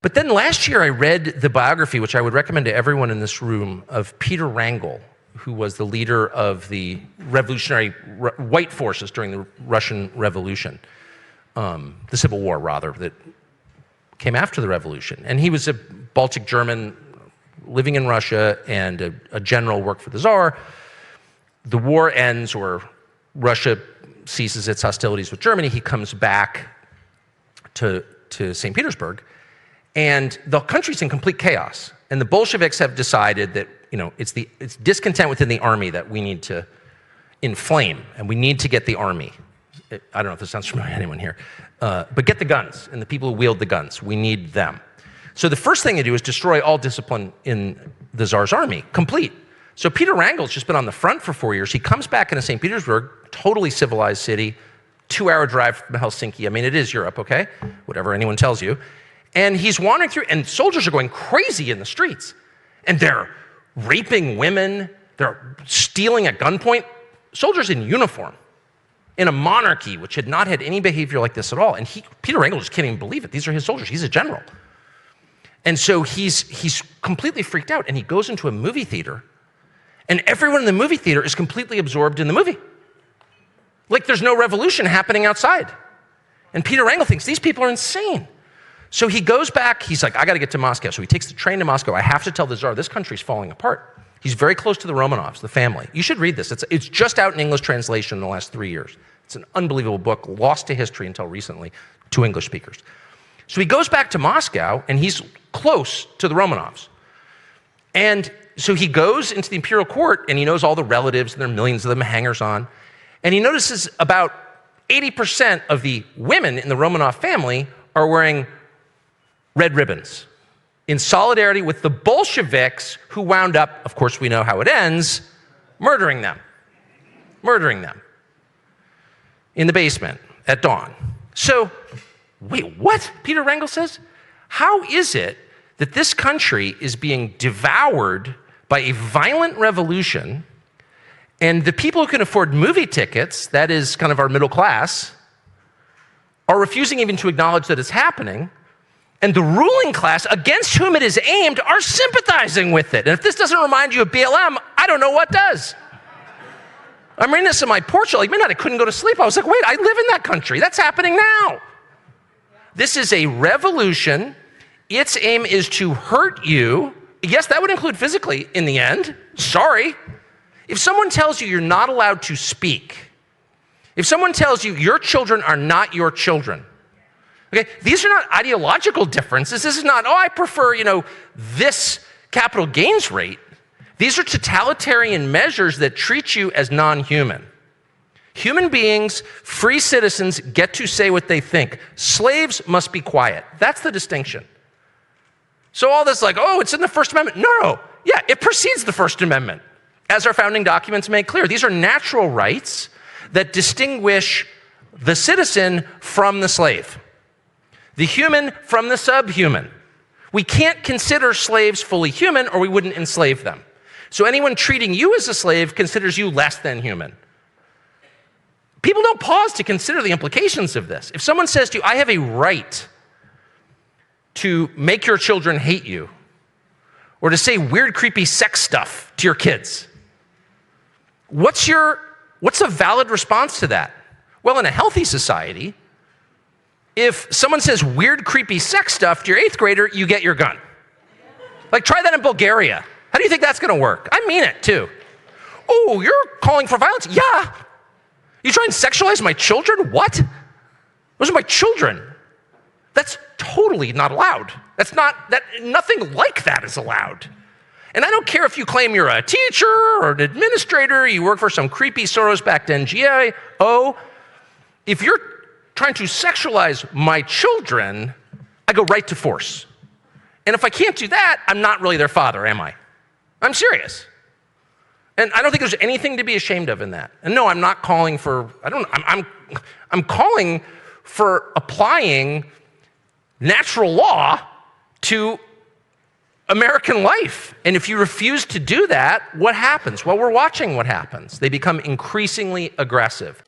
But then last year I read the biography, which I would recommend to everyone in this room, of Peter Wrangel, who was the leader of the revolutionary white forces during the Russian Revolution, the Civil War, rather, that came after the revolution. And he was a Baltic German living in Russia and a general, worked for the Tsar. The war ends, or Russia ceases its hostilities with Germany. He comes back to St. Petersburg, and the country's in complete chaos. And the Bolsheviks have decided that, it's discontent within the army that we need to inflame, and we need to get the army. I don't know if this sounds familiar to anyone here, but get the guns and the people who wield the guns. We need them. So the first thing they do is destroy all discipline in the Tsar's army, complete. So Peter Wrangel's just been on the front for 4 years. He comes back into St. Petersburg, totally civilized city, 2-hour drive from Helsinki. I mean, it is Europe, okay? Whatever anyone tells you. And he's wandering through, and soldiers are going crazy in the streets. And they're raping women. They're stealing at gunpoint. Soldiers in uniform, in a monarchy which had not had any behavior like this at all. And Peter Wrangel just can't even believe it. These are his soldiers. He's a general. And so he's completely freaked out, and he goes into a movie theater, and everyone in the movie theater is completely absorbed in the movie. Like there's no revolution happening outside. And Peter Wrangel thinks these people are insane. So he goes back, he's like, I gotta get to Moscow. So he takes the train to Moscow. I have to tell the Tsar, this country's falling apart. He's very close to the Romanovs, the family. You should read this. It's just out in English translation in the last 3 years. It's an unbelievable book, lost to history until recently, to English speakers. So he goes back to Moscow, and he's close to the Romanovs. And so he goes into the imperial court, and he knows all the relatives, and there are millions of them, hangers-on. And he notices about 80% of the women in the Romanov family are wearing red ribbons in solidarity with the Bolsheviks, who wound up, of course we know how it ends, murdering them in the basement at dawn. So, wait, what? Peter Wrangel says, how is it that this country is being devoured by a violent revolution, and the people who can afford movie tickets, that is kind of our middle class, are refusing even to acknowledge that it's happening, and the ruling class, against whom it is aimed, are sympathizing with it. And if this doesn't remind you of BLM, I don't know what does. I'm reading this in my porch, like midnight, I couldn't go to sleep. I was like, wait, I live in that country. That's happening now. This is a revolution. Its aim is to hurt you. Yes, that would include physically in the end. Sorry. If someone tells you you're not allowed to speak, if someone tells you your children are not your children, okay, these are not ideological differences. This is not, I prefer, this capital gains rate. These are totalitarian measures that treat you as non-human. Human beings, free citizens, get to say what they think. Slaves must be quiet. That's the distinction. So all this it's in the First Amendment. No. Yeah, it precedes the First Amendment, as our founding documents make clear. These are natural rights that distinguish the citizen from the slave, the human from the subhuman. We can't consider slaves fully human, or we wouldn't enslave them. So anyone treating you as a slave considers you less than human. People don't pause to consider the implications of this. If someone says to you, I have a right to make your children hate you, or to say weird, creepy sex stuff to your kids, what's a valid response to that? Well, in a healthy society, if someone says weird, creepy sex stuff to your 8th grader, you get your gun. Try that in Bulgaria. How do you think that's gonna work? I mean it too. Oh, you're calling for violence? Yeah. You try and sexualize my children? What? Those are my children. That's totally not allowed. Nothing like that is allowed. And I don't care if you claim you're a teacher or an administrator, you work for some creepy Soros-backed NGO. If you're trying to sexualize my children, I go right to force. And if I can't do that, I'm not really their father, am I? I'm serious. And I don't think there's anything to be ashamed of in that. And no, I'm not calling for, I'm calling for applying natural law to American life. And if you refuse to do that, what happens? Well, we're watching what happens. They become increasingly aggressive.